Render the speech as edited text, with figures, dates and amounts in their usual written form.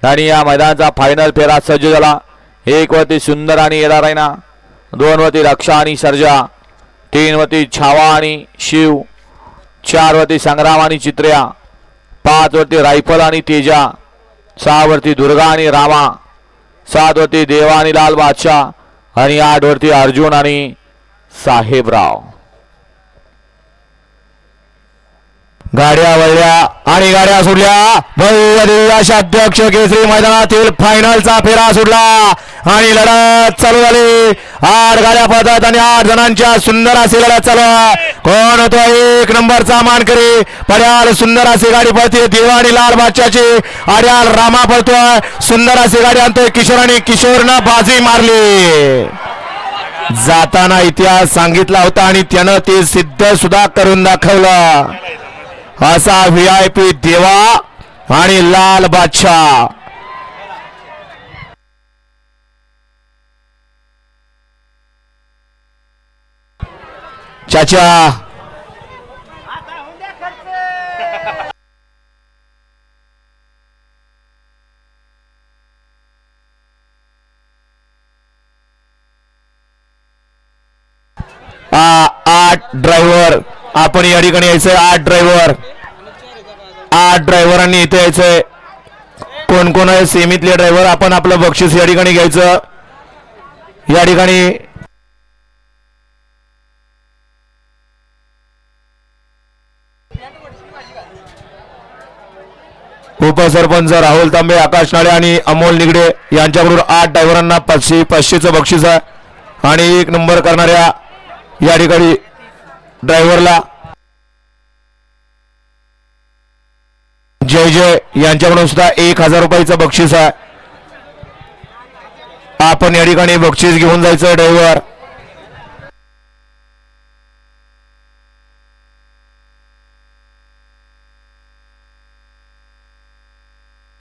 आणि या मैदानाचा फायनल फेरा सज्ज झाला। 1 वरती सुंदर आणि येरा रायना, 2 वरती रक्षा आणि सर्जा, 3 वरती छावा आणि शिव, 4 वरती संग्राम आणि चित्र्या, 5 वरती रायफल आणि तेजा, 6 वरती दुर्गा आणि रामा, 7 वरती देवा आणि लाल बादशाह आणि 8 वरती अर्जुन आणि साहेबराव। गाड्या वळल्या आणि गाड्या सुटल्या। भव्य दिव्य अशा अध्यक्ष केसरी मैदानातील फायनलचा फेरा सुटला आणि लढत चालू झाली। 8 गाड्या पळतात आणि 8 जणांच्या सुंदर अशी लढत चालू आहे। कोण होतो 1 नंबरचा मानकरी? पड्याल सुंदर अशी गाडी पळते देवा आणि लाल बादशाची। आड्याल रामा पळतोय, सुंदर अशी गाडी आणतोय किशोर आणि किशोरनं बाजी मारली। जाताना इतिहास सांगितला होता आणि त्यानं ते सिद्ध सुद्धा करून दाखवलं। असा VIP देवा आणि लाल बादशाह। चाचा आठ ड्रायव्हर आपण या ठिकाणी यायचंय। 8 ड्रायव्हरांनी इथे यायचंय। कोण कोण आहे सेमीतले ड्रायव्हर? आपण आपलं बक्षीस या ठिकाणी घ्यायचं। या ठिकाणी उपसरपंच राहुल तांबे, आकाश नाळे आणि अमोल निगडे यांच्याकडून 8 ड्रायव्हरांना 500चं बक्षीस आहे आणि 1 नंबर करणाऱ्या या ठिकाणी ड्रायव्हरला जय जय यांच्याकडून सुद्धा 1000 रुपयाचं बक्षीस आहे। आपण या ठिकाणी बक्षीस घेऊन जायचं ड्रायव्हर।